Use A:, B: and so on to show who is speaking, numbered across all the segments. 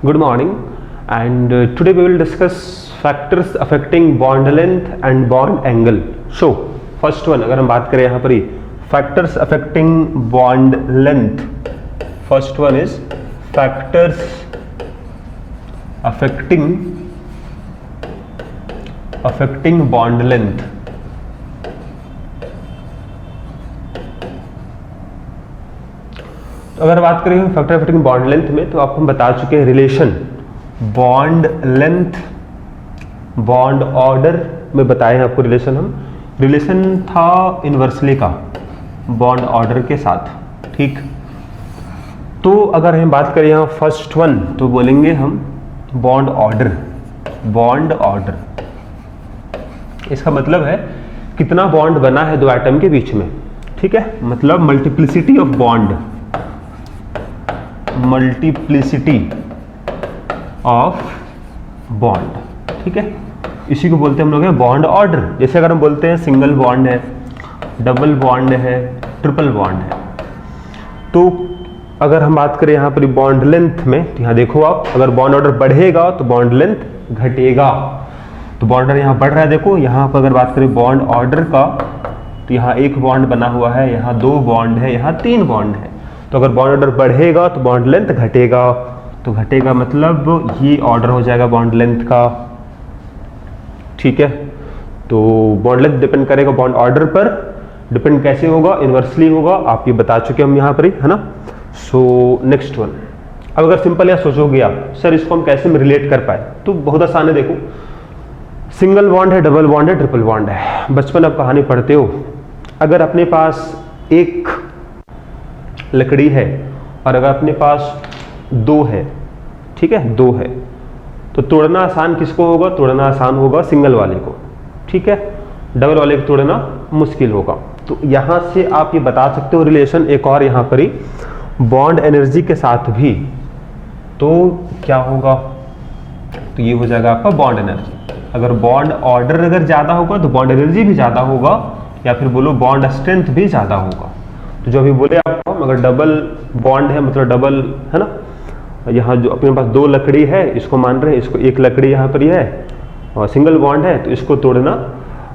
A: Good morning, and today we will discuss factors affecting bond length and bond angle. So first one, अगर हम बात करें यहाँ पर ही factors affecting bond length, first one is factors affecting bond length. अगर बात करें factor affecting bond length में, तो आपको हम बता चुके हैं relation bond length bond order में बताए हैं आपको रिलेशन। हम रिलेशन था इनवर्सली का बॉन्ड ऑर्डर के साथ, ठीक। तो अगर हम बात करें यहाँ फर्स्ट वन, तो बोलेंगे हम बॉन्ड ऑर्डर। बॉन्ड ऑर्डर इसका मतलब है कितना बॉन्ड बना है दो एटम के बीच में, ठीक है, मतलब multiplicity of bond, multiplicity of bond, ठीक है। इसी को बोलते हैं हम लोग हैं बॉन्ड ऑर्डर। जैसे अगर हम बोलते हैं सिंगल बॉन्ड है, डबल बॉन्ड है, ट्रिपल बॉन्ड है। तो अगर हम बात करें यहाँ पर बॉन्ड लेंथ में, तो यहाँ देखो आप, अगर बॉन्ड ऑर्डर बढ़ेगा तो बॉन्ड लेंथ घटेगा। तो बॉन्ड ऑर्डर यहाँ बढ़ रहा है, देखो यहाँ पर अगर बात करें बॉन्ड ऑर्डर का, तो यहाँ एक बॉन्ड बना हुआ है, यहाँ दो बॉन्ड है, यहाँ तीन बॉन्ड है। तो अगर बॉन्ड ऑर्डर बढ़ेगा तो बॉन्ड लेंथ घटेगा। तो घटेगा मतलब ये ऑर्डर हो जाएगा बॉन्ड लेंथ का, ठीक है। तो बॉन्ड लेंथ डिपेंड करेगा बॉन्ड ऑर्डर पर। डिपेंड कैसे होगा? इनवर्सली होगा, आप ये बता चुके हम यहाँ पर ही, है ना। सो नेक्स्ट वन, अब अगर सिंपल या सोचोगे आप, सर इसको हम कैसे रिलेट कर पाए, तो बहुत आसान है। देखो सिंगल बॉन्ड है, डबल बॉन्ड है, ट्रिपल बॉन्ड है। बचपन आप कहानी पढ़ते हो, अगर अपने पास एक लकड़ी है और अगर अपने पास दो है, ठीक है, दो है, तो तोड़ना आसान किसको होगा? तोड़ना आसान होगा सिंगल वाले को, ठीक है। डबल वाले को तोड़ना मुश्किल होगा। तो यहां से आप ये बता सकते हो रिलेशन। एक और यहां पर ही बॉन्ड एनर्जी के साथ भी, तो क्या होगा? तो ये हो जाएगा आपका बॉन्ड एनर्जी। अगर बॉन्ड ऑर्डर अगर ज्यादा होगा तो बॉन्ड एनर्जी भी ज्यादा होगा, या फिर बोलो बॉन्ड स्ट्रेंथ भी ज्यादा होगा। तो जो अभी बोले आपको, अगर डबल बॉन्ड है मतलब डबल, है ना, यहाँ जो अपने पास दो लकड़ी है इसको मान रहे हैं, इसको एक लकड़ी यहाँ पर है और सिंगल बॉन्ड है, तो इसको तोड़ना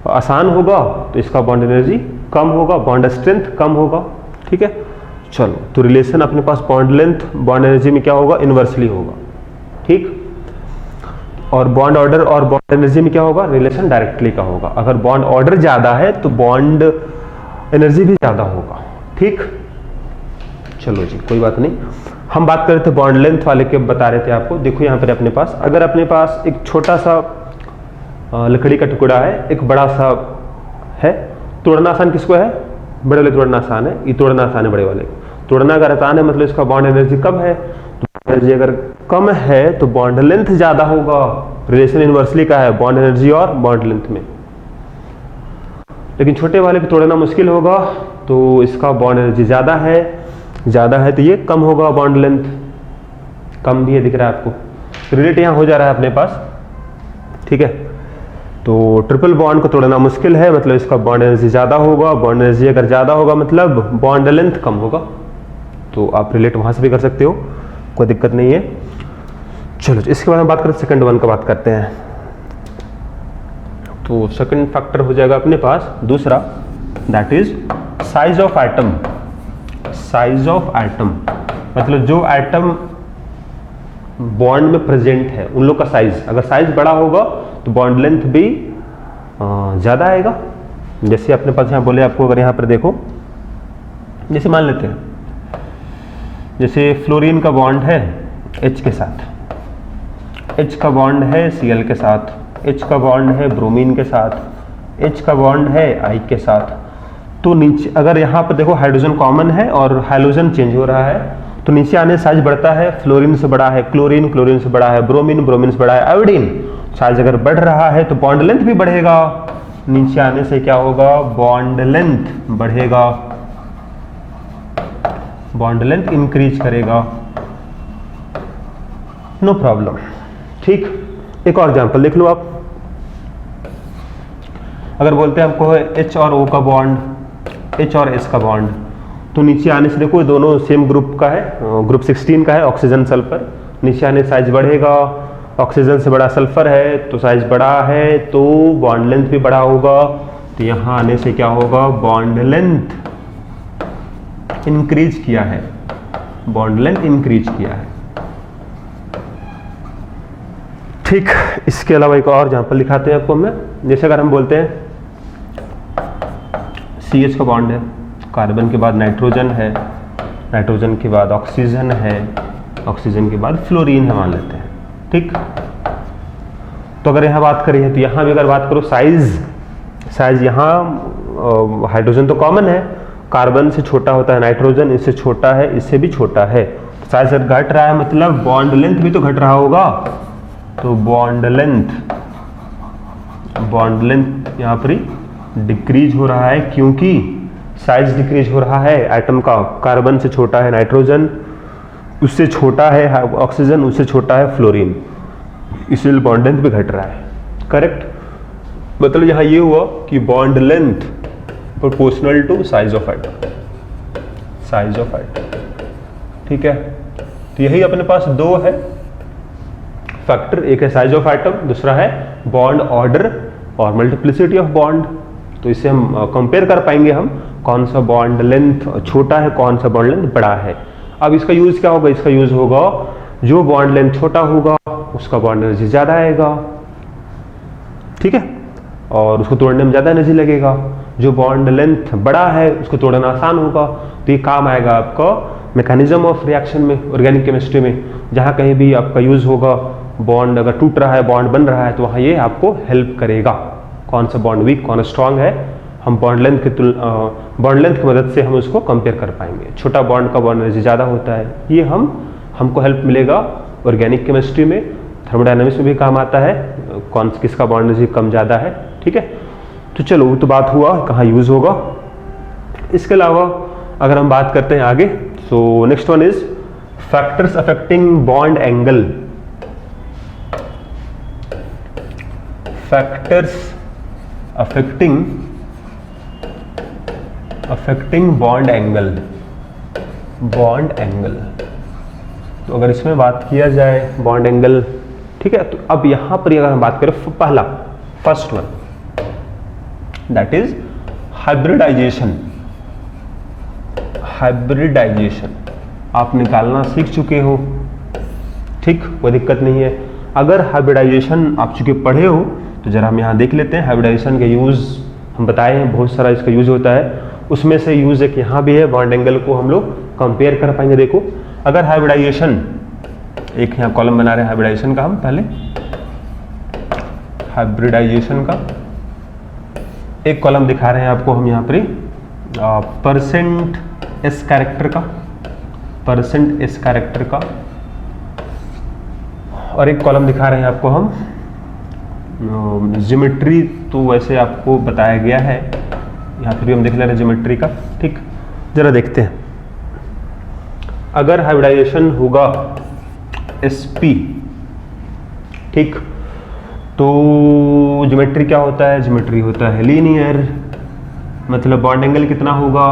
A: आसान होगा, तो इसका बॉन्ड एनर्जी कम होगा, बॉन्ड स्ट्रेंथ कम होगा, ठीक है। चलो, तो रिलेशन अपने पास बॉन्ड लेंथ बॉन्ड एनर्जी में क्या होगा? इनवर्सली होगा, ठीक। और बॉन्ड ऑर्डर और बॉन्ड एनर्जी में क्या होगा? रिलेशन डायरेक्टली का होगा। अगर बॉन्ड ऑर्डर ज्यादा है तो बॉन्ड एनर्जी भी ज्यादा होगा, ठीक। चलो जी, कोई बात नहीं। हम बात कर रहे थे बॉन्ड लेंथ वाले के, बता रहे थे आपको। देखो यहाँ पर अपने पास, अगर अपने पास एक छोटा सा लकड़ी का टुकड़ा है, एक बड़ा सा है, तोड़ना आसान किसको है? बड़े वाले तोड़ना आसान है, ये तोड़ना आसान है बड़े वाले। तोड़ना अगर आसान है मतलब इसका बॉन्ड एनर्जी कम है। तो एनर्जी अगर कम है तो बॉन्ड लेंथ ज्यादा होगा। रिलेशन इनवर्सली का है बॉन्ड एनर्जी और बॉन्ड लेंथ में। लेकिन छोटे वाले को तोड़ना मुश्किल होगा, तो इसका बॉन्ड एनर्जी ज्यादा है तो ये कम होगा, बॉन्ड लेंथ कम भी है, दिख रहा है आपको। रिलेट यहाँ हो जा रहा है अपने पास, ठीक है। तो ट्रिपल बॉन्ड को तोड़ना मुश्किल है, मतलब इसका बॉन्ड एनर्जी ज्यादा होगा। बॉन्ड एनर्जी अगर ज्यादा होगा मतलब बॉन्ड लेंथ कम होगा। तो आप रिलेट वहां से भी कर सकते हो, कोई दिक्कत नहीं है। चलो, इसके बाद हम बात करते सेकंड वन का बात करते हैं। तो सेकंड फैक्टर हो जाएगा अपने पास दूसरा, that is size of atom. Size of atom मतलब जो एटम बॉन्ड में प्रेजेंट है उन लोग का साइज। अगर साइज बड़ा होगा तो बॉन्ड लेंथ भी ज्यादा आएगा। जैसे अपने पास यहाँ बोले आपको, अगर यहाँ पर देखो, जैसे मान लेते हैं, जैसे फ्लोरीन का बॉन्ड है H के साथ, H का बॉन्ड है Cl के साथ, H का बॉन्ड है ब्रोमीन के साथ, H का बॉन्ड है I के साथ। तो नीचे अगर यहाँ पर देखो हाइड्रोजन कॉमन है और हाइड्रोजन चेंज हो रहा है, तो नीचे आने साइज बढ़ता है। फ्लोरीन से बड़ा है क्लोरीन, क्लोरीन से बड़ा है ब्रोमीन, ब्रोमीन से बड़ा है आयोडीन। साइज अगर बढ़ रहा है तो बॉन्ड लेंथ भी बढ़ेगा। नीचे आने से क्या होगा? बॉन्ड लेंथ बढ़ेगा, बॉन्ड लेंथ इंक्रीज करेगा, नो प्रॉब्लम, ठीक। एक और एग्जांपल देख लो आप। अगर बोलते हैं आपको H और O का बॉन्ड, H और S का बॉन्ड, तो नीचे आने से देखो दोनों सेम ग्रुप का है, ग्रुप 16 का है, ऑक्सीजन सल्फर। नीचे आने साइज बढ़ेगा, ऑक्सीजन से बड़ा सल्फर है तो साइज बड़ा है तो बॉन्ड लेंथ भी बड़ा होगा, तो यहाँ आने से क्या होगा, बॉन्ड लेंथ इंक्रीज किया है, बॉन्ड लेंथ इंक्रीज किया है। ठीक, इसके अलावा एक और एग्जांपल दिखाते हैं आपको मैं। जैसे अगर हम बोलते हैं CH का बॉन्ड है, कार्बन के बाद नाइट्रोजन है, नाइट्रोजन के बाद ऑक्सीजन है, ऑक्सीजन के बाद फ्लोरीन है मान लेते हैं। ठीक, तो अगर यहाँ बात करें तो यहाँ भी अगर बात करो साइज यहाँ हाइड्रोजन तो कॉमन है, कार्बन से छोटा होता है नाइट्रोजन, इससे छोटा है, इससे भी छोटा है, साइज घट रहा है मतलब बॉन्ड लेंथ भी तो घट रहा होगा, तो बॉन्ड लेंथ यहाँ पर डिक्रीज हो रहा है क्योंकि साइज डिक्रीज हो रहा है एटम का। कार्बन से छोटा है नाइट्रोजन, उससे छोटा है ऑक्सीजन, उससे छोटा है फ्लोरीन, इसलिए बॉन्ड लेंथ भी घट रहा है। करेक्ट, मतलब यहाँ ये हुआ कि bond length proportional to size of atom, size of atom. ठीक है, तो यही अपने पास दो है फैक्टर, एक है साइज ऑफ एटम, दूसरा है बॉन्ड ऑर्डर और मल्टीप्लिसिटी ऑफ बॉन्ड। तो इससे हम कंपेयर कर पाएंगे हम कौन सा बॉन्ड लेंथ छोटा है, कौन सा बॉन्ड लेंथ बड़ा है। अब इसका यूज क्या होगा, इसका यूज होगा जो बॉन्ड लेंथ छोटा होगा उसका बॉन्ड एनर्जी ज्यादा आएगा, ठीक है, और उसको तोड़ने में ज्यादा एनर्जी लगेगा। जो बॉन्ड लेंथ बड़ा है उसको तोड़ना आसान होगा, तो ये काम आएगा आपका मैकेनिज्म ऑफ रिएक्शन में, ऑर्गेनिक केमिस्ट्री में। जहां कहीं भी आपका यूज होगा, बॉन्ड अगर टूट रहा है, बॉन्ड बन रहा है, तो वहां ये आपको हेल्प करेगा। कौन सा बॉन्ड वीक, कौन स्ट्रांग है, हम बॉन्ड लेंथ की मदद से हम उसको कंपेयर कर पाएंगे। छोटा बॉन्ड का बॉन्ड एनर्जी ज़्यादा होता है, ये हमको हेल्प मिलेगा ऑर्गेनिक केमिस्ट्री में, थर्मोडायनामिक्स में भी काम आता है, किसका बॉन्ड एनर्जी कम ज़्यादा है। ठीक है, तो चलो वो तो बात हुआ कहाँ यूज़ होगा। इसके अलावा अगर हम बात करते हैं आगे, so next one is factors affecting bond angle. Factors affecting bond angle, bond angle. तो अगर इसमें बात किया जाए बॉन्ड एंगल, ठीक है, तो अब यहां पर अगर हम बात करें पहला first one, that is hybridization. Hybridization आप निकालना सीख चुके हो, ठीक, कोई दिक्कत नहीं है। अगर हाइब्रिडाइजेशन आप चुके पढ़े हो तो जरा हम यहाँ देख लेते हैं। हाइब्रिडाइजेशन के यूज हम बताए हैं, बहुत सारा इसका यूज होता है, उसमें से यूज एक यहाँ भी है, बॉन्ड एंगल को हम लोग कंपेयर कर पाएंगे। देखो, अगर हाइब्रिडाइजेशन, एक यहाँ कॉलम बना रहे हैं हाइब्रिडाइजेशन का, हम पहले हाइब्रिडाइजेशन का एक कॉलम दिखा रहे हैं आपको हम यहाँ पर, परसेंट एस कैरेक्टर का, परसेंट एस कैरेक्टर का, और एक कॉलम दिखा रहे हैं आपको हम ज्योमेट्री। तो वैसे आपको बताया गया है, यहाँ पर भी हम देख ले रहे हैं ज्योमेट्री का। ठीक, जरा देखते हैं। अगर हाइब्रिडाइजेशन होगा sp, ठीक, तो ज्योमेट्री क्या होता है, ज्योमेट्री होता है लीनियर, मतलब बॉन्ड एंगल कितना होगा,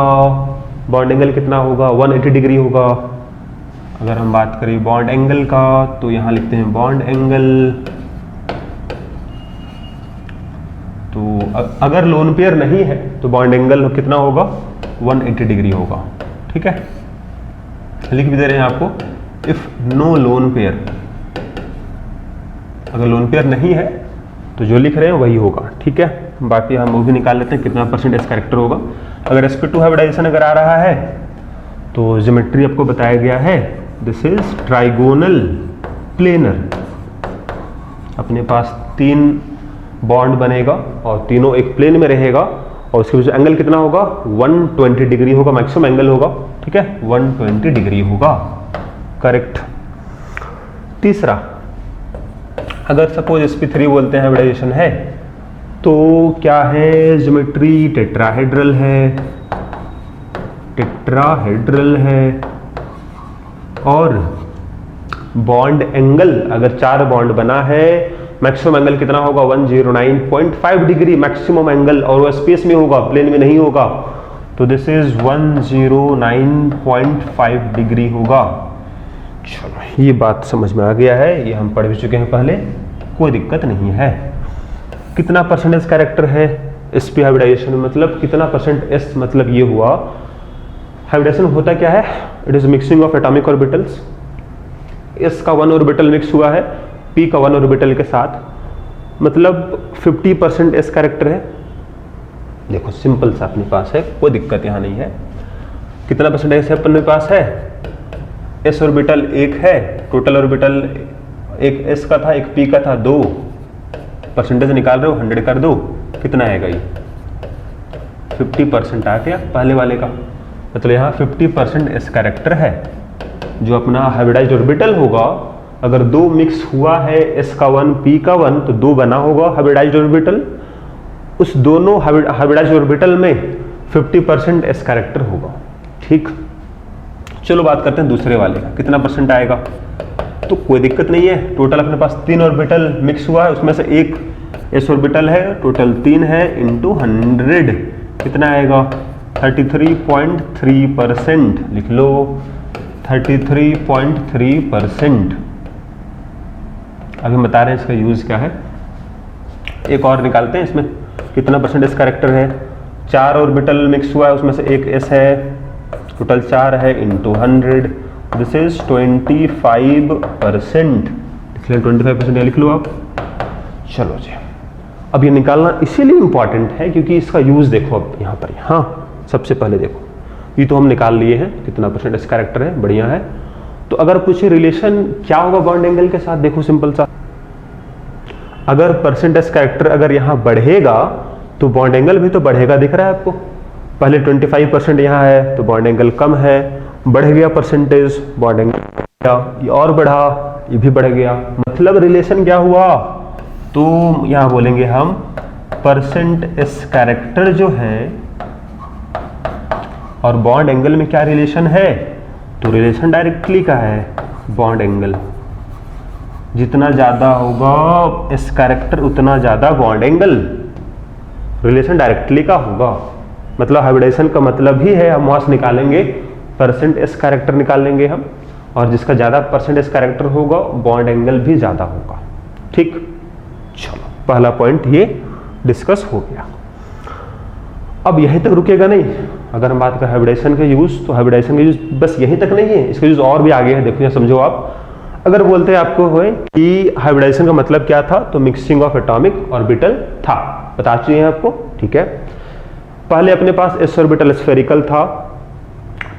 A: बॉन्ड एंगल कितना होगा, 180 डिग्री होगा। अगर हम बात करें बॉन्ड एंगल का, तो यहाँ लिखते हैं बॉन्ड एंगल, तो अगर लोन पेयर नहीं है तो बॉन्ड एंगल कितना होगा, 180 डिग्री होगा। ठीक है, लिख भी दे रहे हैं आपको, इफ नो लोन पेयर, अगर लोन पेयर नहीं है तो जो लिख रहे हैं वही होगा। ठीक है, बाकी हम वो भी निकाल लेते हैं कितना परसेंट एस कैरेक्टर होगा। अगर sp2 हाइब्रिडाइजेशन अगर आ रहा है तो ज्योमेट्री आपको बताया गया है, दिस इज ट्राइगोनल प्लेनर। अपने पास 3 बॉन्ड बनेगा और तीनों एक प्लेन में रहेगा, और उसके बीच एंगल कितना होगा, 120 डिग्री होगा, मैक्सिमम एंगल होगा। ठीक है, 120 डिग्री होगा। करेक्ट। तीसरा, अगर सपोज sp3 बोलते हैं हाइब्रिडाइजेशन है, तो क्या है, ज्योमेट्री टेट्राहेड्रल है, टेट्राहेड्रल है, और बॉन्ड एंगल अगर 4 बॉन्ड बना है, मैक्सिमम एंगल कितना होगा, 109.5 डिग्री मैक्सिमम एंगल, और वो स्पेस में होगा, प्लेन में नहीं होगा, तो दिस इज 109.5 डिग्री होगा। चलो ये बात समझ में आ गया है, ये हम पढ़ भी चुके हैं पहले, कोई दिक्कत नहीं है। कितना परसेंटेज कैरेक्टर है sp हाइब्रिडाइजेशन में, मतलब कितना परसेंट s, मतलब ये हुआ हाइब्रिडाइजेशन होता क्या है, it is mixing of atomic orbitals. s का 1 ऑर्बिटल मिक्स हुआ है p का 1 ऑर्बिटल के साथ, मतलब 50% s कैरेक्टर है। देखो सिंपल सा अपने पास है, कोई दिक्कत यहाँ नहीं है। कितना परसेंटेज है अपने पास है, s ऑर्बिटल 1 है, टोटल ऑर्बिटल एक s का था एक p का था 2, परसेंटेज निकाल रहे हो 100 कर दो, कितना आएगा ये 50% आ गया पहले वाले का, मतलब यहाँ 50% s कैरेक्टर है। जो अपना हाइब्रिडाइज्ड ऑर्बिटल होगा, अगर 2 मिक्स हुआ है s का 1 p का 1 तो 2 बना होगा हाइब्रिडाइज्ड ऑर्बिटल, उस दोनों हाइब्रिडाइज्ड ऑर्बिटल में 50% s कैरेक्टर होगा। ठीक, चलो बात करते हैं दूसरे वाले का, कितना परसेंट आएगा। तो कोई दिक्कत नहीं है, टोटल अपने पास 3 ऑर्बिटल मिक्स हुआ है, उसमें से एक s ऑर्बिटल है, टोटल 3 है इंटू 100, कितना आएगा 33.3%, लिख लो 33.3%। अभी बता रहे हैं इसका यूज क्या है। एक और निकालते हैं, इसमें कितना परसेंटेज कैरेक्टर है, 4 ऑर्बिटल मिक्स हुआ है, उसमें से एक s है, टोटल 4 है इंटू 100, दिस इज 25%, इसलिए 25% लिख लो आप। चलो जी, अब ये निकालना इसीलिए इंपॉर्टेंट है क्योंकि इसका यूज देखो अब यहाँ पर। हाँ, सबसे पहले देखो, ये तो हम निकाल लिए हैं कितना परसेंट इस कैरेक्टर है, बढ़िया है। तो अगर पूछे रिलेशन क्या होगा बॉन्ड एंगल के साथ, देखो सिंपल सा, अगर परसेंटेज कैरेक्टर अगर यहाँ बढ़ेगा तो बॉन्ड एंगल भी तो बढ़ेगा, दिख रहा है आपको। पहले 25% यहाँ है तो बॉन्ड एंगल कम है, बढ़ गया परसेंटेज, बॉन्ड एंगल ये और बढ़ा, ये भी बढ़ गया, मतलब रिलेशन क्या हुआ, तो यहाँ बोलेंगे हम परसेंट एस कैरेक्टर जो है और बॉन्ड एंगल में क्या रिलेशन है, तो रिलेशन डायरेक्टली का है, बॉन्ड एंगल जितना ज्यादा होगा एस कैरेक्टर उतना ज्यादा बॉन्ड एंगल, रिलेशन डायरेक्टली का होगा। मतलब हाइब्रिडाइजेशन का मतलब ही है, हम वहां से निकालेंगे परसेंट एस कैरेक्टर निकालेंगे हम, और जिसका ज्यादा परसेंट एस कैरेक्टर होगा बॉन्ड एंगल भी ज्यादा होगा। ठीक, चलो पहला पॉइंट ये डिस्कस हो गया। अब यहीं तक रुकेगा नहीं, अगर हम बात करें हाइब्रिडाइजेशन का यूज, तो हाइब्रिडाइजेशन का यूज बस यहीं तक नहीं है, इसका यूज और भी आगे है। देखो यहाँ समझो आप, अगर बोलते हैं आपको होए कि हाइब्रिडाइजेशन का मतलब क्या था, तो मिक्सिंग ऑफ एटॉमिक ऑर्बिटल था, बता चुके हैं आपको। ठीक है, पहले अपने पास एस ऑर्बिटल स्फेरिकल था,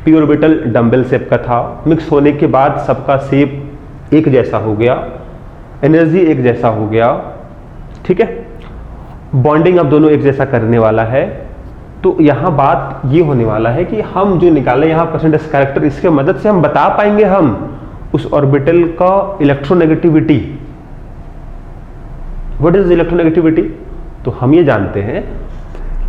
A: पी ऑर्बिटल डंबल शेप का था, मिक्स होने के बाद सबका शेप एक जैसा हो गया, एनर्जी एक जैसा हो गया। ठीक है, बॉन्डिंग अब दोनों एक जैसा करने वाला है। तो यहां बात ये होने वाला है कि हम जो निकाले यहां परसेंटेज कैरेक्टर, इसके मदद से हम बता पाएंगे हम उस ऑर्बिटल का इलेक्ट्रोनेगेटिविटी। व्हाट इज इलेक्ट्रोनेगेटिविटी, तो हम ये जानते हैं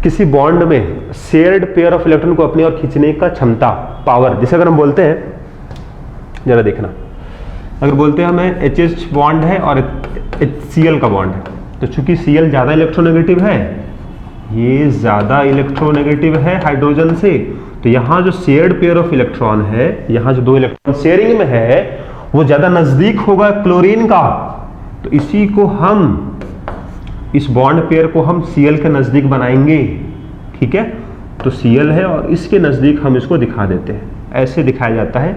A: किसी बॉन्ड में शेयर्ड पेयर ऑफ इलेक्ट्रॉन को अपनी ओर खींचने का क्षमता, पावर, जैसे अगर हम बोलते हैं, जरा देखना, अगर बोलते हैं हमें HH बॉन्ड है और HCl का बॉन्ड है, तो चूंकि Cl ज्यादा इलेक्ट्रोनेगेटिव है, ये ज्यादा इलेक्ट्रोनेगेटिव है हाइड्रोजन से, तो यहां जो शेयर्ड पेयर ऑफ इलेक्ट्रॉन है, यहां जो 2 इलेक्ट्रॉन शेयरिंग में है, वो ज्यादा नजदीक होगा क्लोरीन का। तो इसी को हम, इस बॉन्ड पेयर को हम Cl के नजदीक बनाएंगे। ठीक है, तो Cl है और इसके नजदीक हम इसको दिखा देते हैं, ऐसे दिखाया जाता है।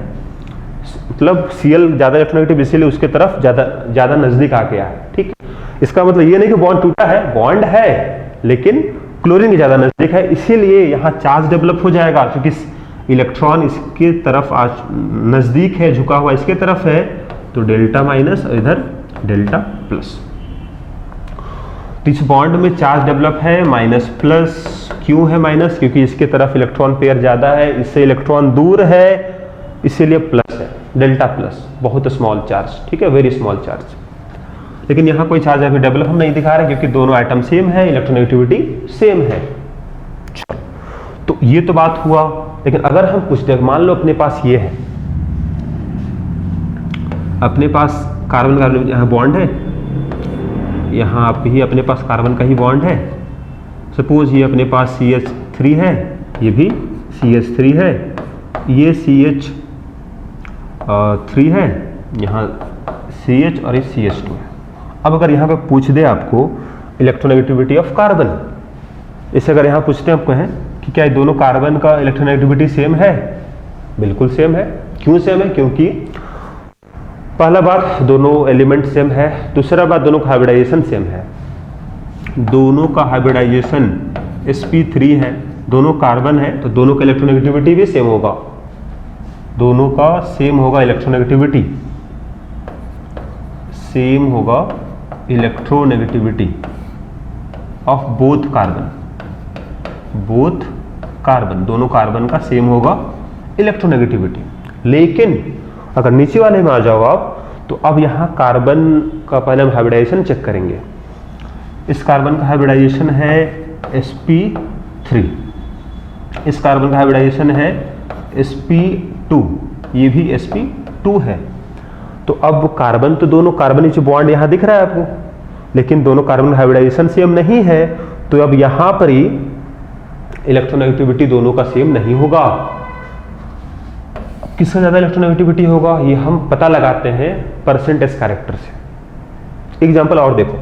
A: मतलब Cl ज्यादा इलेक्ट्रोनेगेटिव इसीलिए उसके तरफ ज्यादा नजदीक आ गया है। ठीक, इसका मतलब ये नहीं कि बॉन्ड टूटा है, बॉन्ड है लेकिन क्लोरीन के ज्यादा नजदीक है, इसीलिए यहां चार्ज डेवलप हो जाएगा। क्योंकि इलेक्ट्रॉन इसके तरफ आज नजदीक है, झुका हुआ इसके तरफ है, तो डेल्टा माइनस और इधर डेल्टा प्लस। इस बॉन्ड में चार्ज डेवलप है माइनस प्लस, क्यों है माइनस, क्योंकि इसके तरफ इलेक्ट्रॉन पेयर ज्यादा है, इससे इलेक्ट्रॉन दूर है, इसीलिए प्लस है, डेल्टा प्लस, बहुत स्मॉल चार्ज। ठीक है, वेरी स्मॉल चार्ज। लेकिन यहाँ कोई चार्ज अभी डेवलप हम नहीं दिखा रहे क्योंकि दोनों आइटम सेम है, इलेक्ट्रोनेगेटिविटी सेम है। तो ये तो बात हुआ, लेकिन अगर हम पूछते हैं, मान लो अपने पास ये है, अपने पास कार्बन कार्बन यहाँ बॉन्ड है, यहाँ आप ही अपने पास कार्बन का ही बॉन्ड है, सपोज ये अपने पास CH3 है, ये भी CH3 है, ये CH 3 है, यहाँ CH और ये CH2 है। अब अगर यहाँ पे पूछ दे आपको इलेक्ट्रोनेगेटिविटी ऑफ कार्बन, इसे अगर यहाँ पूछते हैं आपको है कि क्या ये दोनों कार्बन का इलेक्ट्रोनेगेटिविटी सेम है, बिल्कुल सेम है। क्यों सेम है? क्योंकि पहला बात दोनों एलिमेंट सेम है, दूसरा बात दोनों का हाइब्रिडाइजेशन सेम है। दोनों का हाइब्रिडाइजेशन sp3 है, दोनों कार्बन है, तो दोनों का इलेक्ट्रोनेगेटिविटी भी सेम होगा, दोनों का सेम होगा इलेक्ट्रोनेगेटिविटी, सेम होगा electronegativity of both carbon, both carbon, दोनों कार्बन का सेम होगा इलेक्ट्रोनेगेटिविटी। लेकिन अगर नीचे वाले में आ जाओ आप, तो अब यहां कार्बन का पहले हम हाइब्रिडाइजेशन चेक करेंगे। इस कार्बन का हाइब्रिडाइजेशन है sp3, इस कार्बन का हाइब्रिडाइजेशन है sp2, ये भी sp2 है। तो अब कार्बन तो दोनों कार्बन नीचे बॉन्ड यहां दिख रहा है आपको, लेकिन दोनों कार्बन का हाइब्रिडाइजेशन सेम नहीं है, तो अब यहां पर ही इलेक्ट्रोनेगेटिविटी दोनों का सेम नहीं होगा। किसका ज्यादा इलेक्ट्रोनेगेटिविटी होगा ये हम पता लगाते हैं परसेंट एस कैरेक्टर से। एग्जांपल और देखो,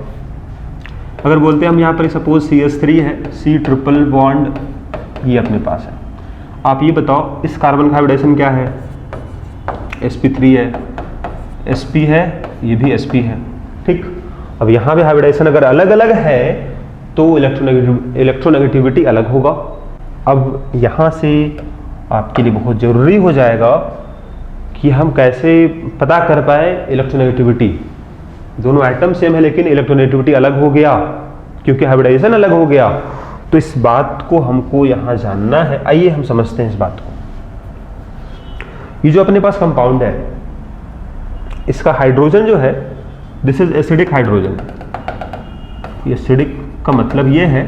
A: अगर बोलते हैं हम यहाँ पर सपोज CH3 है, C ट्रिपल बॉन्ड ये अपने पास है, आप ये बताओ इस कार्बन का हाइब्रिडेशन क्या है? sp3 है, sp है, ये भी sp है, ठीक। अब यहाँ भी हाइब्रिडेशन अगर अलग अलग है तो इलेक्ट्रोनेगेटिविटी अलग होगा। अब यहाँ से आपके लिए बहुत ज़रूरी हो जाएगा कि हम कैसे पता कर पाए इलेक्ट्रोनेगेटिविटी। दोनों एटम सेम है लेकिन इलेक्ट्रोनेगेटिविटी अलग हो गया क्योंकि हाइब्रिडाइजेशन अलग हो गया, तो इस बात को हमको यहाँ जानना है। आइए हम समझते हैं इस बात को। ये जो अपने पास कंपाउंड है, इसका हाइड्रोजन जो है this is acidic hydrogen. Acidic का मतलब ये है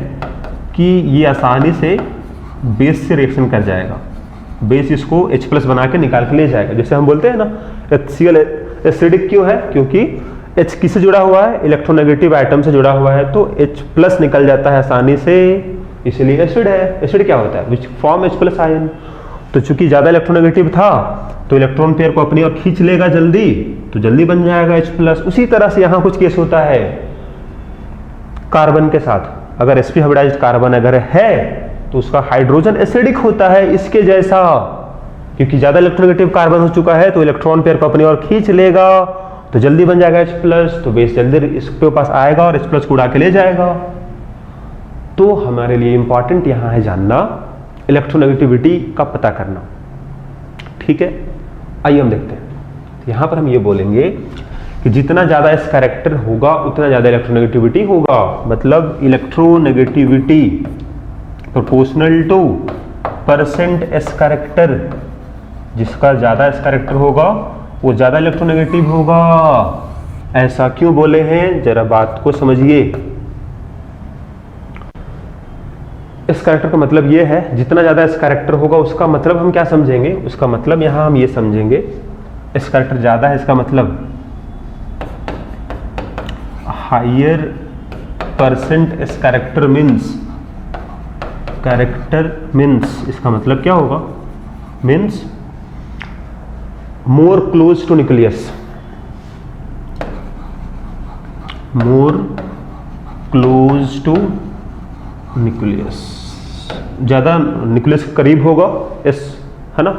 A: कि ये आसानी से बेस से रिएक्शन कर जाएगा, बेस इसको H+ बना के निकाल के ले जाएगा। जैसे हम बोलते हैं ना HCl एसिडिक क्यों है? क्योंकि H किससे जुड़ा हुआ है? इलेक्ट्रोनेगेटिव आइटम से जुड़ा हुआ है, तो H+ निकल जाता है आसानी से, इसलिए एसिड है। एसिड क्या होता है? Which form H+ ion. तो चूंकि ज्यादा इलेक्ट्रोनेगेटिव था तो इलेक्ट्रॉन पेयर को अपनी ओर खींच लेगा जल्दी, तो जल्दी बन जाएगा H+। उसी तरह से यहां कुछ केस होता है कार्बन के साथ। अगर sp हाइब्रिडाइज्ड कार्बन अगर है तो उसका हाइड्रोजन एसिडिक होता है इसके जैसा, क्योंकि ज्यादा इलेक्ट्रोनेगेटिव कार्बन हो चुका है तो इलेक्ट्रॉन पेयर को अपनी ओर खींच लेगा, तो जल्दी बन जाएगा H+, तो बेस जल्दी इसके पास आएगा और H+ को उड़ा के ले जाएगा। तो हमारे लिए इंपॉर्टेंट यहां है जानना इलेक्ट्रोनेगेटिविटी का पता करना, ठीक है। आइए हम देखते हैं। यहां पर हम ये बोलेंगे कि जितना ज्यादा एस कैरेक्टर होगा उतना ज्यादा इलेक्ट्रोनेगेटिविटी होगा, मतलब electronegativity proportional two percent S character. जिसका ज्यादा एस कैरेक्टर होगा वो ज्यादा इलेक्ट्रोनेगेटिव होगा। ऐसा क्यों बोले हैं, जरा बात को समझिए। इस कैरेक्टर का मतलब ये है, जितना ज्यादा इस कैरेक्टर होगा उसका मतलब हम क्या समझेंगे? उसका मतलब यहां हम ये समझेंगे इस कैरेक्टर ज्यादा है, इसका मतलब higher percent s character means इसका मतलब क्या होगा? Means more close to nucleus, more close to nucleus, ज्यादा न्यूक्लियस के करीब होगा एस, है ना,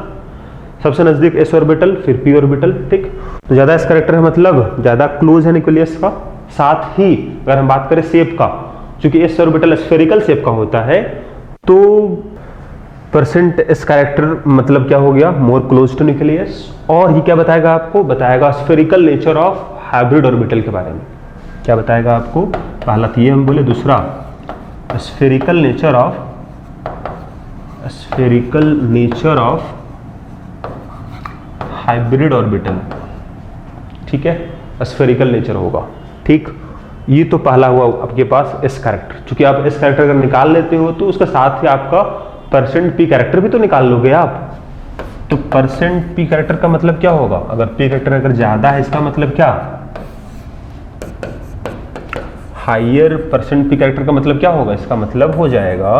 A: सबसे नजदीक एस ऑर्बिटल फिर पी ऑर्बिटल, ठीक। तो ज्यादा एस कैरेक्टर है मतलब ज्यादा क्लोज है न्यूक्लियस का। साथ ही अगर हम बात करें शेप का, क्योंकि एस ऑर्बिटल स्फेरिकल शेप का होता है, तो परसेंट एस कैरेक्टर मतलब क्या हो गया? More close to nucleus. और ये क्या बताएगा आपको? बताएगा spherical nature of hybrid orbital के बारे में। क्या बताएगा आपको? पहला तो ये हम बोले, दूसरा spherical nature of hybrid orbital, ठीक है, स्फेरिकल नेचर होगा, ठीक। ये तो पहला हुआ आपके पास एस कैरेक्टर। चूंकि आप एस कैरेक्टर अगर निकाल लेते हो तो उसका साथ ही आपका परसेंट पी कैरेक्टर भी तो निकाल लोगे आप। तो परसेंट पी कैरेक्टर का मतलब क्या होगा? अगर पी कैरेक्टर अगर ज्यादा है इसका मतलब क्या? हायर परसेंट पी कैरेक्टर का मतलब क्या होगा? इसका मतलब हो जाएगा,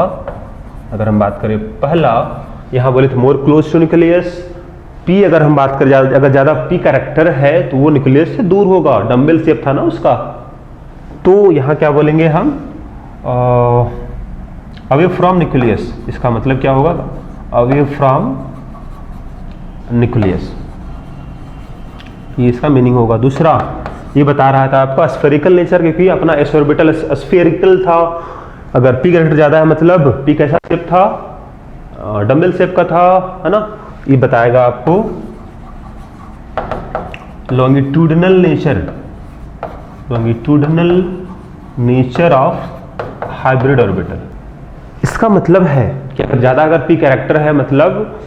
A: अगर हम बात करें पहला, यहां बोले थे more close to nucleus, p अगर हम बात करें, अगर ज़्यादा पी कैरेक्टर है तो वो न्यूक्लियस से दूर होगा, डम्बल शेप था ना उसका, तो यहाँ क्या बोलेंगे हम, अवे फ्रॉम न्यूक्लियस। इसका मतलब क्या होगा, अवे फ्रॉम न्यूक्लियस, ये इसका मीनिंग होगा। दूसरा ये बता रहा था आपका स्फेरिकल नेचर, क्योंकि अपना एस ऑर्बिटल स्फेरिकल था। अगर पी कैरेक्टर ज़्यादा है मतलब पी कैसा शेप था, डम्बल शेप का था, है ना। ये बताएगा आपको longitudinal nature of hybrid orbital. इसका मतलब है कि अगर ज़्यादा अगर पी कैरेक्टर है मतलब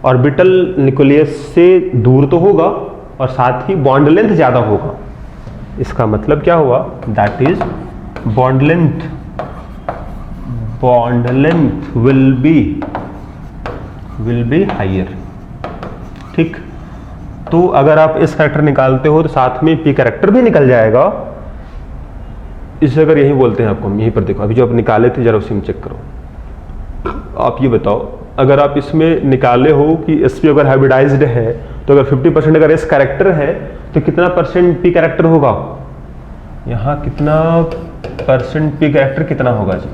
A: ऑर्बिटल न्यूक्लियस से दूर तो होगा और साथ ही बॉन्ड लेंथ ज़्यादा होगा। इसका मतलब क्या हुआ, that is bond length will be higher. ठीक, तो अगर आप इस कैरेक्टर निकालते हो तो साथ में पी कैरेक्टर भी निकल जाएगा। इसे अगर यही बोलते हैं आपको, हम यहीं पर देखो, अभी जो आप निकाले थे जरा उसी में चेक करो। आप ये बताओ, अगर आप इसमें निकाले हो कि एस पी अगर हाइब्रिडाइज्ड है तो अगर 50% अगर एस कैरेक्टर है तो कितना परसेंट पी कैरेक्टर होगा, यहाँ कितना परसेंट पी कैरेक्टर कितना होगा जी,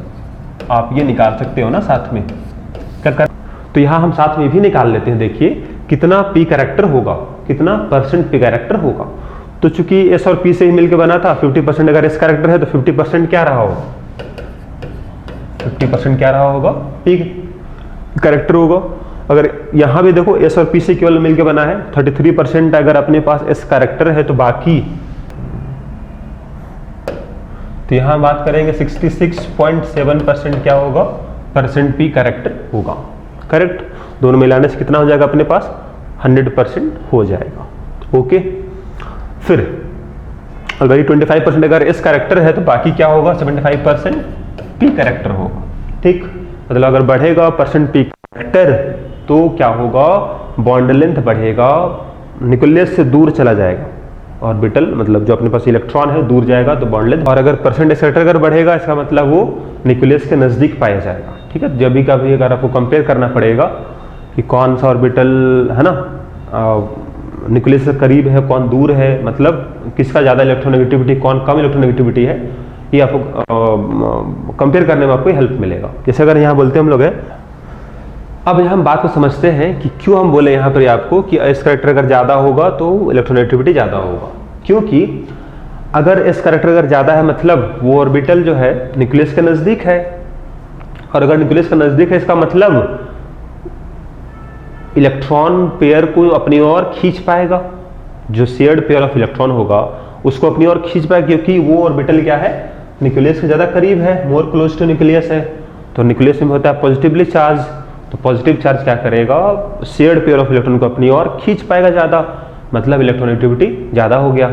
A: आप ये निकाल सकते हो ना साथ में क्या कर। तो यहाँ हम साथ में भी निकाल लेते हैं, देखिए कितना पी कैरेक्टर होगा, कितना परसेंट पी कैरेक्टर होगा। तो चूंकि एस और पी से ही मिलकर बना था, 50% अगर एस कैरेक्टर है तो 50% क्या रहा होगा, 50% क्या रहा होगा, पी कैरेक्टर होगा। अगर यहां भी देखो एस और पी से केवल मिलकर बना है, 33% अगर अपने पास एस कैरेक्टर है तो बाकी, तो यहां बात करेंगे 66.7% क्या होगा, परसेंट पी कैरेक्टर होगा। करेक्ट, दोनों मिलाने से कितना हो जाएगा अपने पास, 100% हो जाएगा। ओके, फिर अगर 25% अगर एस कैरेक्टर है तो बाकी क्या होगा, 75% पी कैरेक्टर होगा। ठीक, मतलब अगर बढ़ेगा परसेंट पी कैरेक्टर तो क्या होगा, बॉन्ड लेंथ बढ़ेगा, न्यूक्लियस से दूर चला जाएगा ऑर्बिटल, मतलब जो अपने पास इलेक्ट्रॉन है दूर जाएगा तो बॉन्ड लेंथ। और अगर परसेंट एस कैरेक्टर अगर बढ़ेगा इसका मतलब वो न्यूक्लियस के नजदीक पाया जाएगा। ठीक है, जब भी कभी अगर आपको कंपेयर करना पड़ेगा कि कौन सा ऑर्बिटल है ना न्यूक्लियस से करीब है, कौन दूर है, मतलब किसका ज़्यादा इलेक्ट्रोनेगेटिविटी, कौन कम इलेक्ट्रोनेगेटिविटी है, ये आपको कंपेयर करने में आपको हेल्प मिलेगा। जैसे अगर यहाँ बोलते हम लोग है, अब यहाँ हम बात को समझते हैं कि क्यों हम बोले यहाँ पर आपको कि एस कैरेक्टर अगर ज़्यादा होगा तो इलेक्ट्रोनेगेटिविटी ज़्यादा होगा। क्योंकि अगर एस कैरेक्टर अगर ज़्यादा है मतलब वो ऑर्बिटल जो है न्यूक्लियस के नज़दीक है, और अगर न्यूक्लियस के नज़दीक है इसका मतलब इलेक्ट्रॉन पेयर को अपनी ओर खींच पाएगा, जो शेयर्ड पेयर ऑफ इलेक्ट्रॉन होगा उसको अपनी ओर खींच पाएगा, क्योंकि वो ऑर्बिटल क्या है, न्यूक्लियस के ज़्यादा करीब है, मोर क्लोज टू न्यूक्लियस है। तो न्यूक्लियस में होता है पॉजिटिवली चार्ज, तो पॉजिटिव चार्ज क्या करेगा, शेयर्ड पेयर ऑफ इलेक्ट्रॉन को अपनी ओर खींच पाएगा ज़्यादा, मतलब इलेक्ट्रोनेगेटिविटी ज़्यादा हो गया।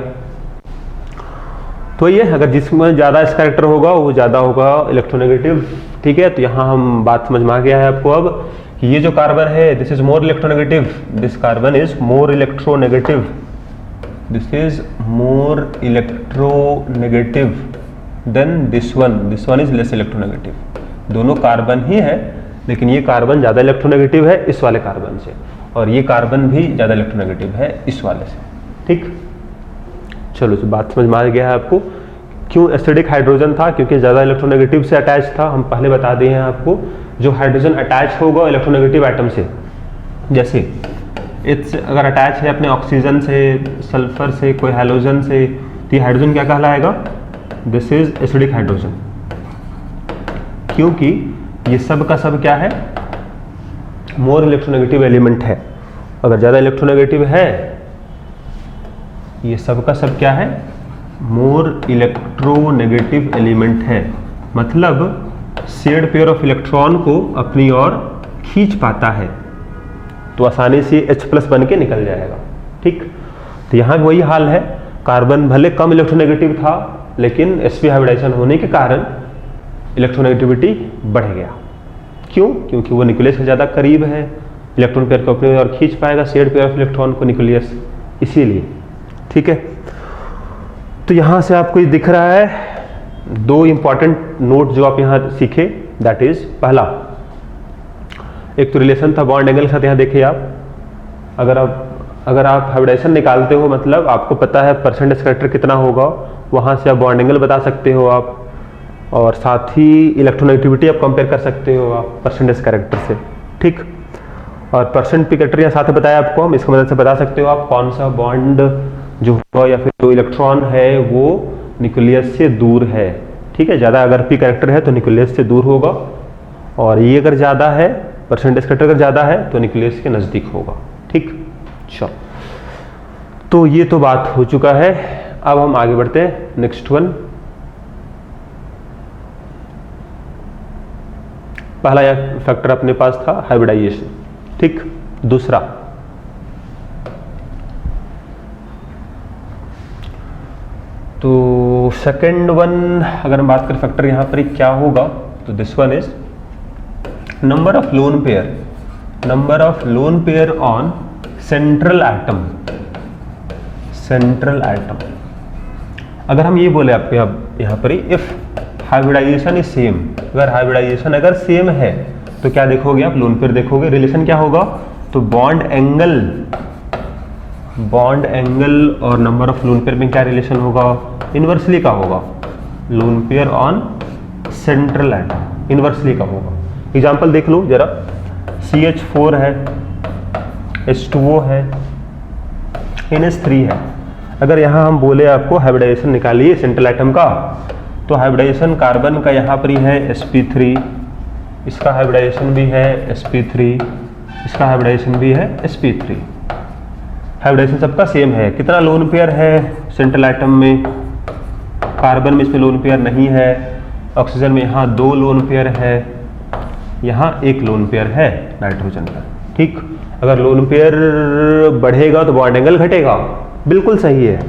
A: तो ये अगर जिसमें ज़्यादा इस कैरेक्टर होगा वो ज़्यादा होगा इलेक्ट्रोनेगेटिव। ठीक है, तो यहाँ हम बात समझ में आ गया है आपको अब कि ये जो कार्बन है this is more electronegative, this carbon is more electronegative, this is more electronegative than this one is less electronegative. दोनों कार्बन ही है लेकिन ये कार्बन ज़्यादा इलेक्ट्रोनेगेटिव है इस वाले कार्बन से, और ये कार्बन भी ज़्यादा इलेक्ट्रोनेगेटिव है इस वाले से। ठीक, चलो तो बात समझ में आ गया है आपको क्यों एसिडिक हाइड्रोजन था, क्योंकि ज़्यादा इलेक्ट्रोनेगेटिव से अटैच था। हम पहले बता दिए हैं आपको, जो हाइड्रोजन अटैच होगा इलेक्ट्रोनेगेटिव आइटम से, जैसे इट्स अगर अटैच है अपने ऑक्सीजन से, सल्फर से, कोई हैलोजन से, तो ये हाइड्रोजन क्या कहलाएगा, दिस इज एसिडिक हाइड्रोजन, क्योंकि ये सब का सब क्या है, मोर इलेक्ट्रोनेगेटिव एलिमेंट है। अगर ज़्यादा इलेक्ट्रोनेगेटिव है, ये सब का सब क्या है, मोर इलेक्ट्रोनेगेटिव एलिमेंट है, मतलब शेयर्ड पेयर ऑफ इलेक्ट्रॉन को अपनी ओर खींच पाता है, तो आसानी से H+ बन के निकल जाएगा। ठीक, तो यहाँ वही हाल है, कार्बन भले कम इलेक्ट्रोनेगेटिव था लेकिन sp हाइब्रिडाइजेशन होने के कारण इलेक्ट्रोनेगेटिविटी बढ़ गया। क्यों, क्योंकि वो न्यूक्लियस के ज़्यादा करीब है, इलेक्ट्रॉन पेयर को अपनी ओर खींच पाएगा, शेयर्ड पेयर ऑफ इलेक्ट्रॉन को न्यूक्लियस, इसीलिए। ठीक है, तो यहाँ से आपको ये दिख रहा है दो इंपॉर्टेंट नोट जो आप यहाँ सीखे, दैट इज पहला एक तो रिलेशन था बॉन्ड एंगल के साथ, यहाँ देखिए आप अगर आप हाइब्रिडाइजेशन निकालते हो, मतलब आपको पता है परसेंटेज कैरेक्टर कितना होगा, वहाँ से आप बॉन्ड एंगल बता सकते हो आप, और साथ ही इलेक्ट्रोनेगेटिविटी आप कंपेयर कर सकते हो आप परसेंटेज कैरेक्टर से, ठीक। और परसेंट पी कैरेक्टर यहाँ साथ में बताया आपको, हम इसकी मदद से बता सकते हो आप कौन सा बॉन्ड जो होगा या फिर जो इलेक्ट्रॉन है वो न्यूक्लियस से दूर है, ठीक है। ज़्यादा अगर पी कैरेक्टर है तो न्यूक्लियस से दूर होगा, और ये अगर ज़्यादा है, परसेंटेज कैरेक्टर अगर ज़्यादा है तो न्यूक्लियस के नज़दीक होगा, ठीक। चलो, तो ये तो बात हो चुका है। अब हम आगे बढ़ते हैं, नेक्स्ट वन। पहला यह फैक्टर अपने पास था हाइब्रिडाइजेशन, ठीक। दूसरा तो सेकंड वन, अगर हम बात करें फैक्टर यहां पर क्या होगा, तो this one is number of lone pair, number of lone pair on central atom, central atom. अगर हम ये बोले आपके यहाँ पर इफ हाइब्रिडाइजेशन इज सेम, अगर हाइब्रिडाइजेशन अगर सेम है तो क्या देखोगे आप, लोन पेयर देखोगे। रिलेशन क्या होगा, तो बॉन्ड एंगल और नंबर ऑफ लोन पेयर में क्या रिलेशन होगा, इनवर्सली का होगा। Lone pair on central atom inversely का होगा। एग्जांपल देख लो जरा, CH4 है, H2O है, NH3 है। अगर यहाँ हम बोले आपको हाइब्रिडाइजेशन निकालिए सेंट्रल एटम का, तो हाइब्रिडाइजेशन कार्बन का यहाँ पर ही है sp3, इसका हाइब्रिडाइजेशन भी है sp3, इसका हाइब्रिडाइजेशन भी है sp3। हाइब्रिडाइजेशन सबका सेम है। कितना लोन पेयर है सेंट्रल एटम में, कार्बन में इसमें लोन पेयर नहीं है, ऑक्सीजन में यहाँ 2 लोन पेयर है, यहाँ 1 लोन पेयर है नाइट्रोजन का, ठीक। अगर लोन पेयर बढ़ेगा तो बॉन्ड एंगल घटेगा, बिल्कुल सही है।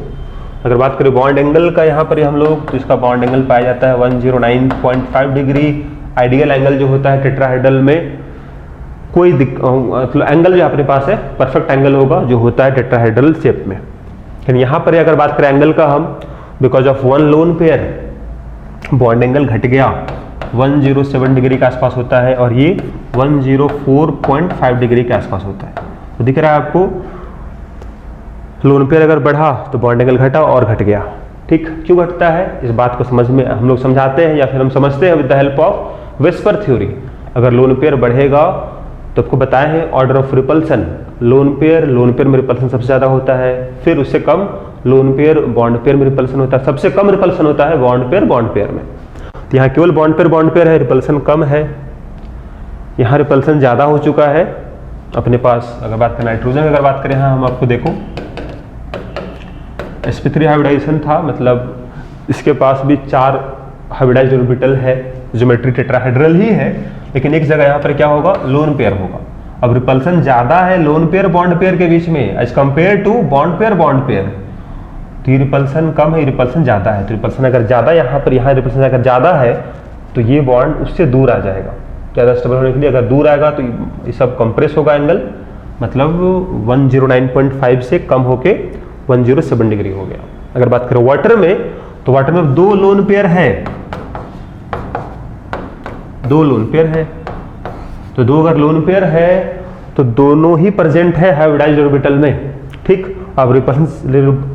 A: अगर बात करें बॉन्ड एंगल का यहाँ पर हम लोग, तो इसका बॉन्ड एंगल पाया जाता है 109.5 डिग्री। आइडियल एंगल जो होता है टेट्राहेड्रल में, कोई मतलब एंगल जो अपने पास है परफेक्ट एंगल होगा जो होता है टेट्राहेड्रल शेप में। लेकिन यहाँ पर अगर बात करें एंगल का हम, because of 1 lone pair bond angle घट गया, 107 डिग्री के आसपास होता है, और ये 104.5 डिग्री के आसपास होता है। तो दिख रहा है आपको, लोन पेयर अगर बढ़ा तो बॉन्ड एंगल घटा और घट गया, ठीक। क्यों घटता है इस बात को समझ में हम लोग समझाते हैं, या फिर हम समझते हैं with the help of VSEPR theory. अगर लोन पेयर बढ़ेगा तो आपको बताए हैं order of repulsion, lone pair में रिपल्सन सबसे ज्यादा होता है, फिर उससे कम लोन पेयर बॉन्ड पेयर में रिपल्सन होता है, सबसे कम रिपल्सन होता है बॉन्ड पेयर में। तो यहाँ केवल बॉन्ड पेयर है, रिपल्सन कम है। यहाँ रिपल्सन ज्यादा हो चुका है अपने पास। अगर बात करें नाइट्रोजन की, अगर बात करें, हाँ हम आपको देखो sp3 हाइब्रिडाइजेशन था, मतलब इसके पास भी 4 हाइब्रिडाइज्ड ऑर्बिटल है, ज्योमेट्री टेट्राहेड्रल ही है, लेकिन एक जगह यहाँ पर क्या होगा, लोन पेयर होगा। अब रिपल्सन ज्यादा है लोन पेयर बॉन्ड पेयर के बीच में as compare to bond pair, तो ये रिपल्सन कम है, रिपल्सन ज्यादा है। तो रिपल्सन अगर ज्यादा यहाँ रिपल्सन अगर ज्यादा है तो ये बॉन्ड उससे दूर आ जाएगा। ज्यादा स्टेबल होने के लिए अगर दूर आएगा तो ये सब कंप्रेस होगा एंगल, मतलब 109.5 से कम होके 107 डिग्री हो गया। अगर बात करें वाटर में, तो वाटर में 2 लोन पेयर है, 2 लोन पेयर है, तो 2 अगर लोन पेयर है तो दोनों ही प्रेजेंट है हाइब्रिडाइज्ड ऑर्बिटल में, ठीक। अब रिपल्सन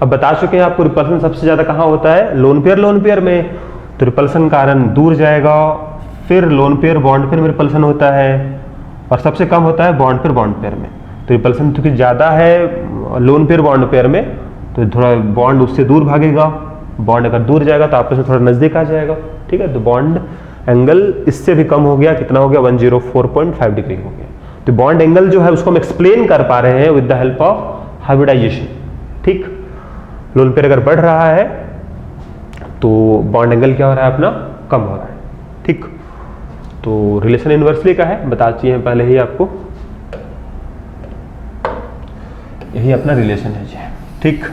A: अब बता चुके हैं आपको रिपल्सन सबसे ज्यादा कहां होता है, लोन पेयर में। तो रिपल्सन कारण दूर जाएगा, फिर लोन पेयर बॉन्ड पेयर में रिपल्सन होता है, और सबसे कम होता है बॉन्ड पेयर में। तो रिपल्सन क्योंकि ज्यादा है लोन पेयर बॉन्ड पेयर में, तो थोड़ा बॉन्ड उससे दूर भागेगा, बॉन्ड अगर दूर जाएगा तो आपस में थोड़ा नजदीक आ जाएगा, ठीक है। तो बॉन्ड एंगल इससे भी कम हो गया, कितना हो गया, 104.5 डिग्री हो गया। तो बॉन्ड एंगल जो है उसको हम एक्सप्लेन कर पा रहे हैं with the help of hybridization, ठीक। लोन पेयर अगर बढ़ रहा है तो बॉन्ड एंगल क्या हो रहा है अपना, कम हो रहा है, ठीक। तो रिलेशन इनवर्सली का है, बता चुके हैं पहले ही आपको, यही अपना रिलेशन है जी, ठीक।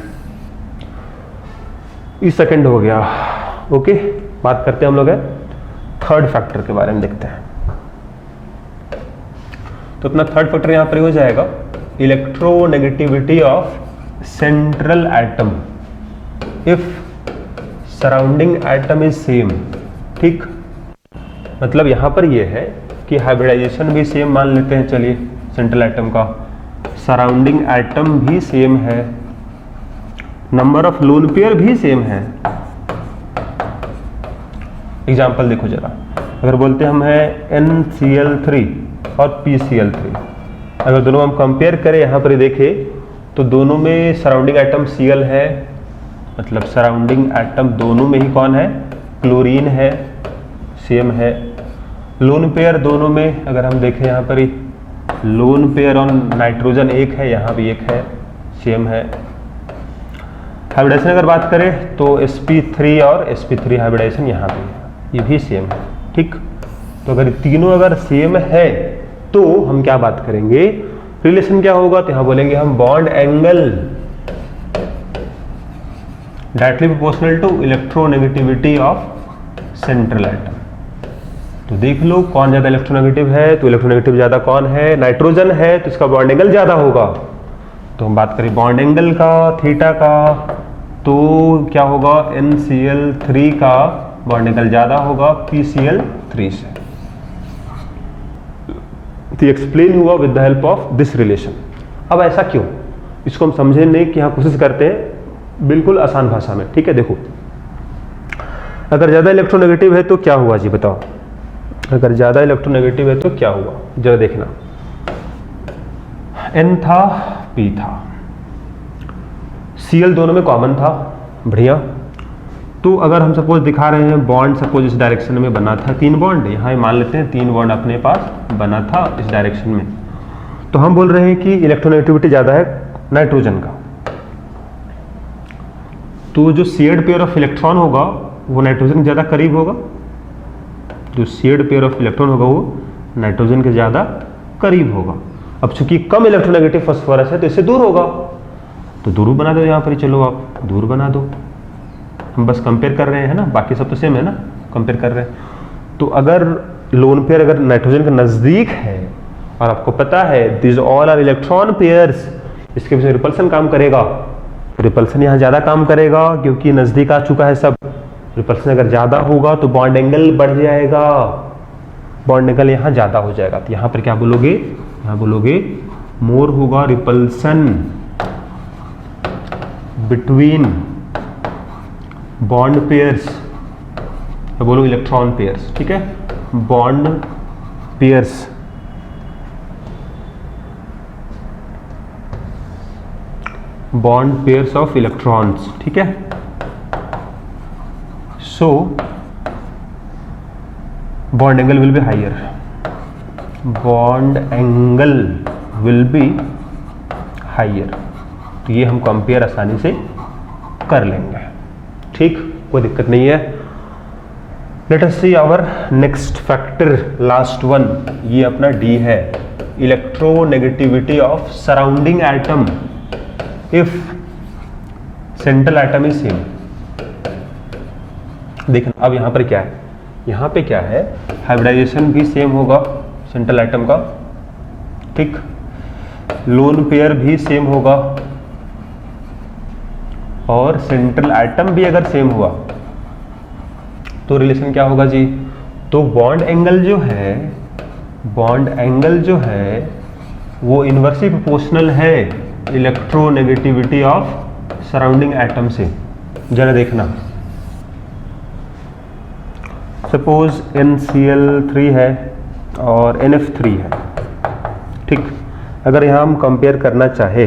A: इस सेकंड हो गया, ओके। बात करते हैं हम लोग है थर्ड फैक्टर के बारे में, देखते हैं। तो अपना थर्ड फैक्टर यहां पर हो जाएगा electronegativity of central atom if surrounding atom is same, ठीक। मतलब यहां पर यह है कि हाइब्रिडाइजेशन भी सेम मान लेते हैं, चलिए सेंट्रल एटम का, सराउंडिंग एटम भी सेम है, नंबर ऑफ लोन पेयर भी सेम है। एग्जाम्पल देखो जरा, अगर बोलते हम है NCl3 और PCl3, अगर दोनों हम कंपेयर करें यहाँ पर देखें तो दोनों में सराउंडिंग एटम Cl है, मतलब सराउंडिंग एटम दोनों में ही कौन है, क्लोरीन है, सेम है। लोन पेयर दोनों में अगर हम देखें यहाँ पर ही लोन पेयर ऑन नाइट्रोजन एक है, यहाँ भी एक है, सेम है। हाइब्रिडाइजेशन अगर बात करें तो sp3 और sp3 हाइब्रिडाइजेशन यहाँ पे है, ये भी सेम है, ठीक। तो अगर तीनों अगर सेम है तो हम क्या बात करेंगे, रिलेशन क्या होगा, तो यहाँ बोलेंगे हम bond angle directly proportional to electronegativity of central atom. तो देख लो कौन ज्यादा इलेक्ट्रोनेगेटिव है, तो इलेक्ट्रोनेगेटिव ज्यादा कौन है, नाइट्रोजन है, तो इसका बॉन्ड एंगल ज्यादा होगा। तो हम बात करें बॉन्ड एंगल का, थीटा का, तो क्या होगा, NCl3 का बॉन्ड एंगल ज्यादा होगा PCl3 से। तो एक्सप्लेन हुआ with the help of this relation. अब ऐसा क्यों, इसको हम समझने की यहाँ कोशिश करते हैं बिल्कुल आसान भाषा में, ठीक है। देखो अगर ज्यादा इलेक्ट्रोनेगेटिव है तो क्या हुआ जी, बताओ, अगर ज्यादा इलेक्ट्रोनेगेटिव है तो क्या हुआ, जरा देखना, N था P था, Cl दोनों में कॉमन था, बढ़िया। तो अगर हम सपोज दिखा रहे हैं बॉन्ड सपोज इस डायरेक्शन में बना था, 3 बॉन्ड, यहाँ मान लेते हैं 3 बॉन्ड अपने पास बना था इस डायरेक्शन में, तो हम बोल रहे हैं कि इलेक्ट्रोनेगेटिविटी ज्यादा है नाइट्रोजन का, तो जो शेयर्ड पेयर ऑफ इलेक्ट्रॉन होगा वो नाइट्रोजन के ज्यादा करीब होगा, जो शेयर्ड पेयर ऑफ इलेक्ट्रॉन होगा वो नाइट्रोजन के ज्यादा करीब होगा। अब चूंकि कम इलेक्ट्रोनेगेटिव फास्फोरस है तो इससे दूर होगा, तो दूर बना दो, यहाँ पर चलो आप दूर बना दो, हम बस कंपेयर कर रहे हैं ना, बाकी सब तो सेम है ना, कंपेयर कर रहे हैं। तो अगर लोन पेयर अगर नाइट्रोजन के नजदीक है और आपको पता है this all are electron pairs, इसके पीछे रिपल्सन काम करेगा, रिपल्सन यहाँ ज्यादा काम करेगा क्योंकि नजदीक आ चुका है सब। रिपल्सन अगर ज्यादा होगा तो बॉन्ड एंगल बढ़ जाएगा, बॉन्ड एंगल यहाँ ज्यादा हो जाएगा, तो यहाँ पर क्या बोलोगे, यहाँ बोलोगे मोर होगा रिपल्सन बिटवीन बॉन्ड पेयर्स, बोलो इलेक्ट्रॉन पेयर्स, ठीक है, bond pairs, bond pairs of electrons, ठीक है। So bond angle will be higher, bond angle will be higher, तो ये हम कंपेयर आसानी से कर लेंगे, ठीक, कोई दिक्कत नहीं है। Let us see our next factor, last one, ये अपना D है, electronegativity of surrounding atom if central atom is same. देखना अब यहां पर क्या है, यहां पे क्या है, हाइब्रिडाइजेशन भी सेम होगा सेंट्रल एटम का, ठीक, लोन पेयर भी सेम होगा, और सेंट्रल एटम भी अगर सेम हुआ तो रिलेशन क्या होगा जी, तो बॉन्ड एंगल जो है, बॉन्ड एंगल जो है वो इनवर्सली प्रोपोर्शनल है इलेक्ट्रोनेगेटिविटी ऑफ सराउंडिंग एटम से। जरा देखना, सपोज NCl3 है और NF3 है, ठीक, अगर यहां हम कंपेयर करना चाहे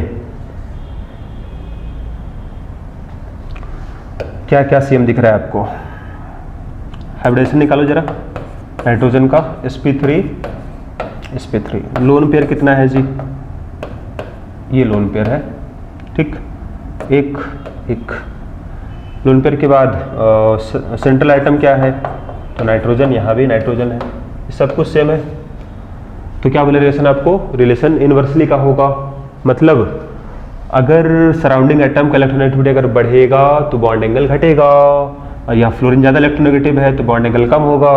A: क्या क्या सेम दिख रहा है आपको, हाइब्रिडेशन निकालो जरा, नाइट्रोजन का sp3 लोन पेयर कितना है जी, ये लोन पेयर है, ठीक, एक एक लोन पेयर के बाद सेंट्रल आइटम क्या है, तो नाइट्रोजन, यहाँ भी नाइट्रोजन है, सब कुछ सेम है। तो क्या बोले रिलेशन आपको, रिलेशन इनवर्सली का होगा, मतलब अगर सराउंडिंग एटम का इलेक्ट्रोनेगेटिविटी अगर बढ़ेगा तो बॉन्ड एंगल घटेगा, और यहाँ फ्लोरीन ज़्यादा इलेक्ट्रोनेगेटिव है तो बॉन्ड एंगल कम होगा।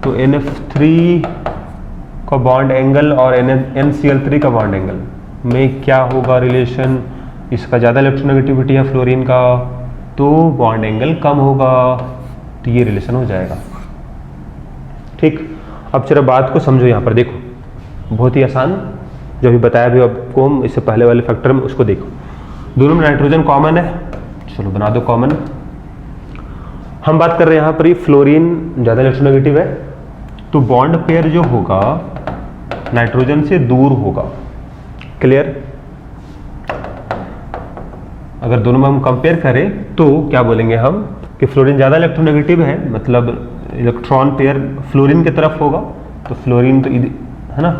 A: तो NF3 का बॉन्ड एंगल और NCl3 का बॉन्ड एंगल में क्या होगा रिलेशन, इसका ज़्यादा इलेक्ट्रोनेगेटिविटी है फ्लोरीन का, तो बॉन्ड एंगल कम होगा, तो ये रिलेशन हो जाएगा, ठीक। अब जरा बात को समझो, यहाँ पर देखो बहुत ही आसान, जो अभी बताया भी आपको इससे पहले वाले फैक्टर में, उसको देखो। दोनों में नाइट्रोजन कॉमन है, चलो बना दो कॉमन। हम बात कर रहे हैं यहाँ पर, ये फ्लोरीन ज़्यादा इलेक्ट्रोनेगेटिव है, तो बॉन्ड पेयर जो होगा नाइट्रोजन से दूर होगा। क्लियर? अगर दोनों में हम कंपेयर करें तो क्या बोलेंगे हम कि फ्लोरीन ज़्यादा इलेक्ट्रोनेगेटिव है, मतलब इलेक्ट्रॉन पेयर फ्लोरीन की तरफ होगा, तो फ्लोरीन तो है ना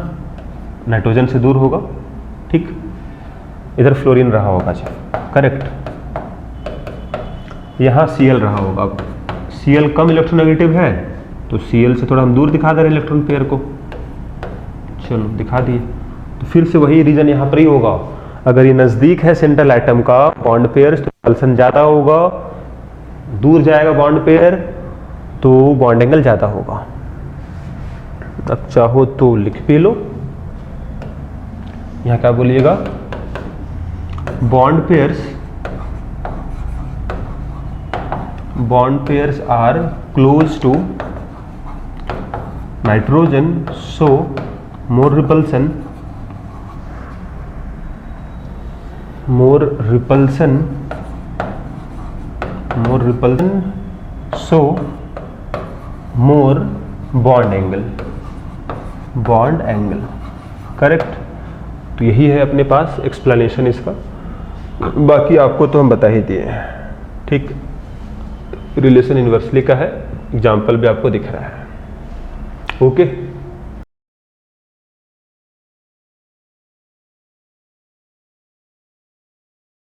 A: नाइट्रोजन से दूर होगा। ठीक, इधर फ्लोरीन रहा होगा जी, करेक्ट। यहाँ Cl रहा होगा। Cl कम इलेक्ट्रोनेगेटिव है, तो Cl से थोड़ा हम दूर दिखा दे रहे इलेक्ट्रॉन पेयर को, चलो दिखा दिए। तो फिर से वही रीजन यहाँ पर ही होगा, अगर ये नज़दीक है सेंट्रल एटम का बॉन्ड पेयर तो रिपल्सन ज़्यादा होगा, दूर जाएगा बॉन्ड पेयर तो बॉन्ड एंगल ज़्यादा होगा। अब चाहो तो लिख भी लो, यहाँ क्या बोलिएगा, bond pairs are close to nitrogen, so more repulsion, so more bond angle, correct. तो यही है अपने पास एक्सप्लेनेशन इसका, बाकी आपको तो हम बता ही दिए हैं। ठीक, रिलेशन इन्वर्सली का है, एग्जाम्पल भी आपको दिख रहा है। ओके।